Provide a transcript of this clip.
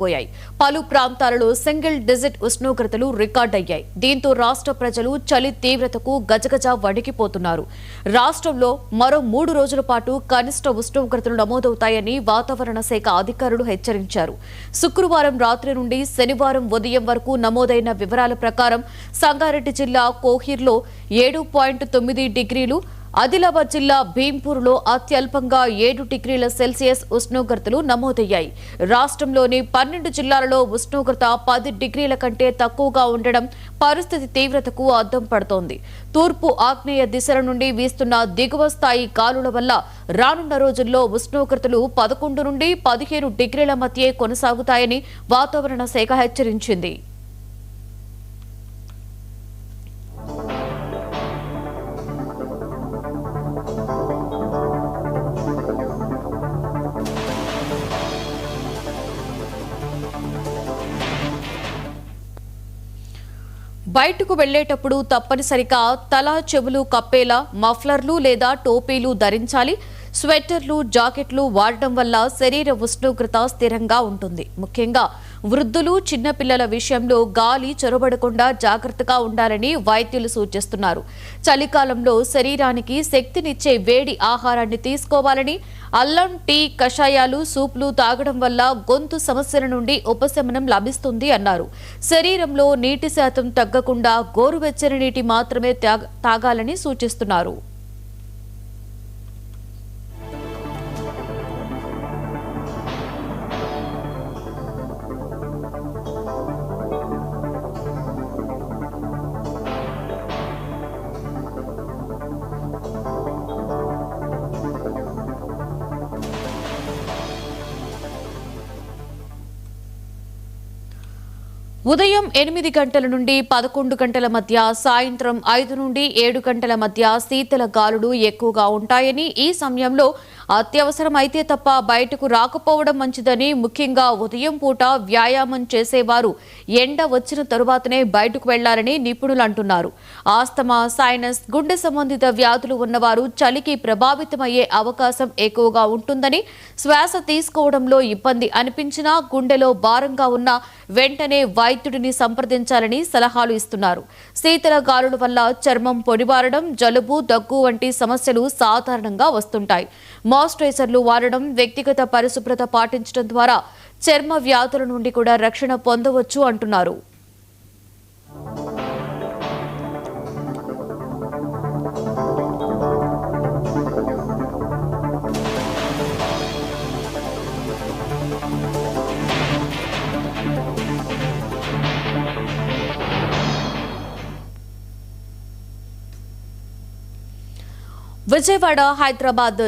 పోయాయి. పలు ప్రాంతాలలో సింగిల్ డిజిట్ ఉష్ణోగ్రతలు రికార్డయ్యాయి. దీంతో రాష్ట్ర ప్రజలు చలి తీవ్రతకు గజగజ వణికిపోతున్నారు. రాష్ట్రంలో మరో 3 రోజుల పాటు కనిష్ట ఉష్ణోగ్రతలు నమోదవుతాయని వాతావరణ శాఖ అధికారులు హెచ్చరించారు. శుక్రవారం రాత్రి నుండి శనివారం ఉదయం వరకు నమోదైన వివరాల ప్రకారం సంగారెడ్డి జిల్లా కోహిర్లో 7.9 డిగ్రీలు, ఆదిలాబాద్ జిల్లా భీంపూర్లో అత్యల్పంగా 7 డిగ్రీల సెల్సియస్ ఉష్ణోగ్రతలు నమోదయ్యాయి. రాష్ట్రంలోని 12 జిల్లాలలో ఉష్ణోగ్రత 10 డిగ్రీల కంటే తక్కువగా ఉండడం పరిస్థితి తీవ్రతకు అద్దం పడుతోంది. తూర్పు ఆగ్నేయ దిశల నుండి వీస్తున్న దిగువ స్థాయి గాలుల వల్ల రానున్న రోజుల్లో ఉష్ణోగ్రతలు 11 నుండి 15 డిగ్రీల మధ్య కొనసాగుతాయని వాతావరణ శాఖ హెచ్చరించింది. బయటకు వెళ్లేటప్పుడు తప్పనిసరిగా తల చెవులు కప్పేలా మఫ్లర్లు లేదా టోపీలు ధరించాలి. స్వెట్టర్లు, జాకెట్లు వాడడం వల్ల శరీర ఉష్ణోగ్రత స్థిరంగా ఉంటుంది. ముఖ్యంగా వృద్ధులు, చిన్నపిల్లల విషయంలో గాలి చొరబడకుండా జాగ్రత్తగా ఉండాలని వైద్యులు సూచిస్తున్నారు. చలికాలంలో శరీరానికి శక్తినిచ్చే వేడి ఆహారాన్ని తీసుకోవాలని, అల్లం, టీ, కషాయాలు, సూప్లు తాగడం వల్ల గొంతు సమస్యల నుండి ఉపశమనం లభిస్తుంది అన్నారు. శరీరంలో నీటి శాతం తగ్గకుండా గోరువెచ్చని నీటి మాత్రమే తాగాలని సూచిస్తున్నారు. ఉదయం 8 గంటల నుండి 11 గంటల మధ్య, సాయంత్రం 5 నుండి 7 గంటల మధ్య శీతల గాలులు ఎక్కువగా ఉంటాయని, ఈ సమయంలో అత్యవసరం అయితే తప్ప బయటకు రాకపోవడం మంచిదని, ముఖ్యంగా ఉదయం పూట వ్యాయామం చేసేవారు ఎండ వచ్చిన తరువాతనే బయటకు వెళ్లాలని నిపుణులు అంటున్నారు. ఆస్తమా, సైనస్, గుండె సంబంధిత వ్యాధులు ఉన్నవారు చలికి ప్రభావితమయ్యే అవకాశం ఎక్కువగా ఉంటుందని, శ్వాస తీసుకోవడంలో ఇబ్బంది అనిపించినా, గుండెలో భారంగా ఉన్న వెంటనే వైద్యుడిని సంప్రదించాలని సలహాలు ఇస్తున్నారు. శీతల గాలుల వల్ల చర్మం పొడిబారడం, జలుబు, దగ్గు వంటి సమస్యలు సాధారణంగా వస్తుంటాయి. మాయిశ్చరైజర్లు వాడడం, వ్యక్తిగత పరిశుభ్రత పాటించడం ద్వారా చర్మ వ్యాధుల నుండి కూడా రక్షణ పొందవచ్చు అంటున్నారు. విజయవాడ, హైదరాబాద్